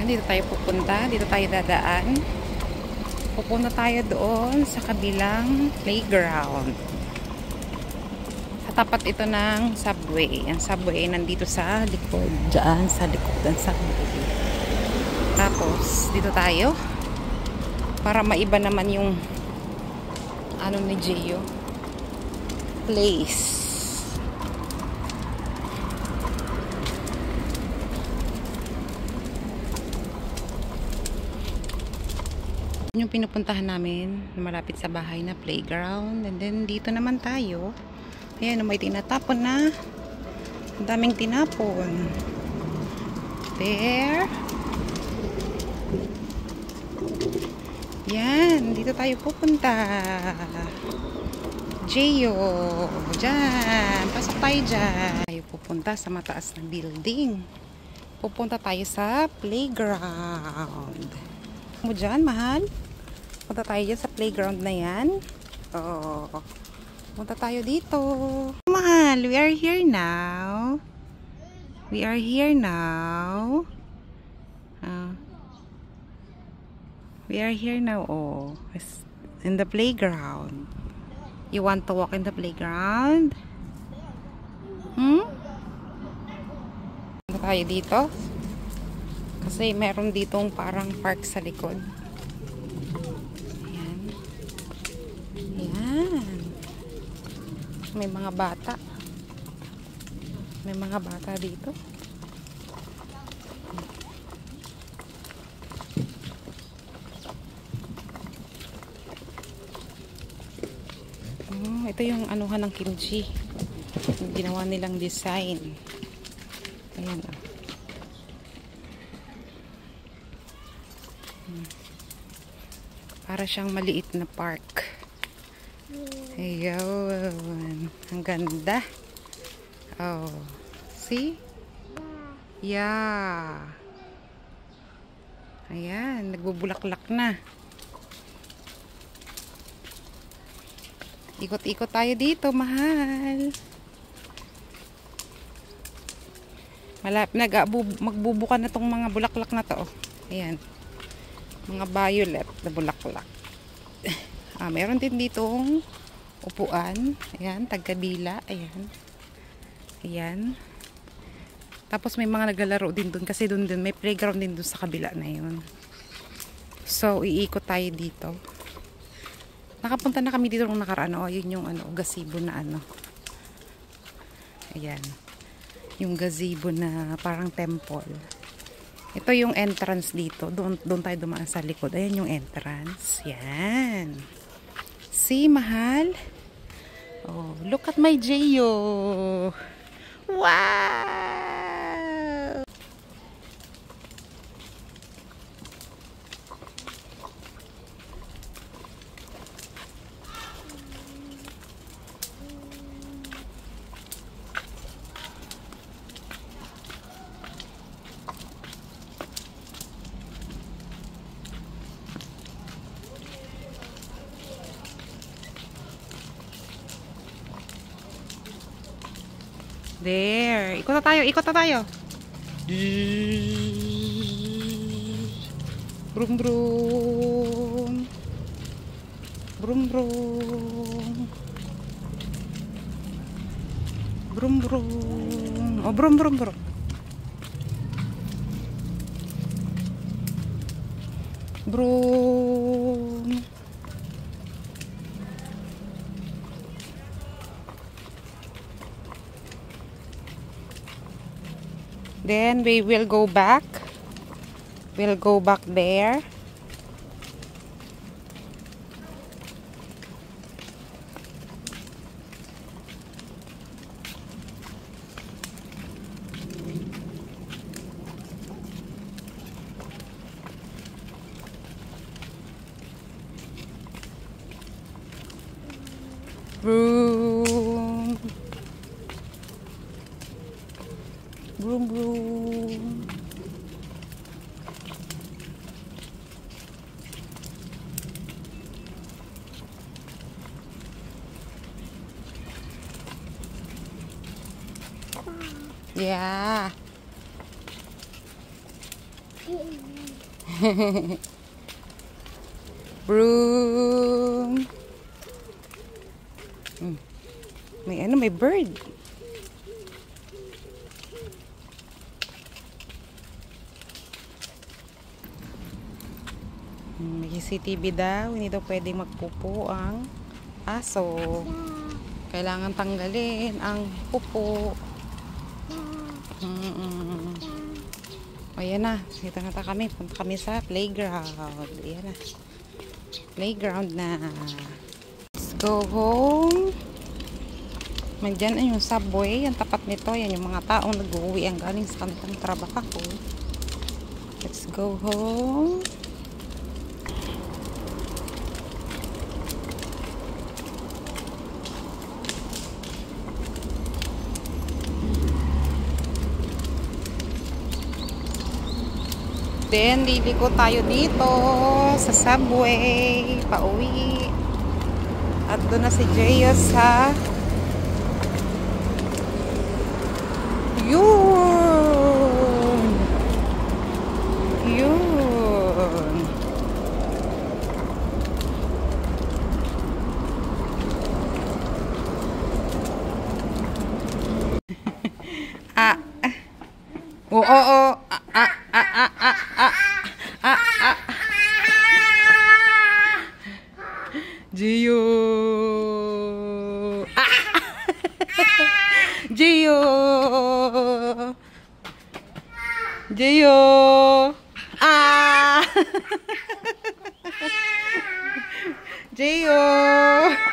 dito tayo pupunta. Dito tayo dadaan. Pupunta tayo doon sa kabilang playground. Sa tapat ito ng subway. Ang subway nandito sa likod. Diyan sa likod ng subway. Tapos, dito tayo. Para maiba naman yung ano ni Gio. Place. Yung pinupuntahan namin na malapit sa bahay na playground. And then dito naman tayo. Ayan, may tinatapon na. Ang daming tinapon. There. Yan, dito tayo pupunta. Gio. Diyan. Pasok tayo dyan. Tayo pupunta sa mataas na building. Pupunta tayo sa playground. Mo dyan, mahal? Punta tayo dyan sa playground na yan. Oo. Punta tayo dito. Mahal, we are here now. We are here now. We are here now, oh. In the playground. You want to walk in the playground? Punta tayo dito. Kasi meron ditong parang park sa likod. Ayan. Ayan. May mga bata. May mga bata dito. Ito yung anuhan ng kimchi. Yung ginawa nilang design. Ayan, oh. Para siyang maliit na park. Ayun. Ang ganda. Oh. See? Yeah. Ayan. Nagbubulaklak na. Ikot-ikot tayo dito, mahal. Magbubuka na tong mga bulaklak na to. Ayan. Mga violet na bulaklak. Meron din ditong upuan. Ayan, tagkabila. Ayan. Ayan. Tapos may mga naglalaro din dun. Kasi dun may playground din dun sa kabila na yun. So, iikot tayo dito. Nakapunta na kami dito nung nakaraan. Yun yung gazebo na Ayan. Yung gazebo na parang temple. Ito yung entrance dito. Doon tayo dumaan sa likod. Ayan yung entrance. Yan. See, mahal? Oh, look at my Gio. Wow! There. Ikot na tayo. Ikot na tayo. Brum brum. Brum brum. Brum brum. Oh, brum brum brum. Brum. Then we will go back. We'll go back there. Broom. Broom, broom. Yeah. Broom. May ano, may bird. May CCTV daw. Hindi daw pwedeng magpupo ang aso. Kailangan tanggalin ang pupo. Ayan na. Dito na kami. Punta kami sa playground. Ayan na. Playground na. Let's go home. Mandyan ay yung subway. Ang tapat nito. Yan yung mga taong nag-uwi ang galing sa kanilang trabaho. Let's go home. Then, liliko tayo dito sa subway, pauwi. At doon na si Jaya sa yun. Yun. Oo. Gio. Gio. Gio. Gio.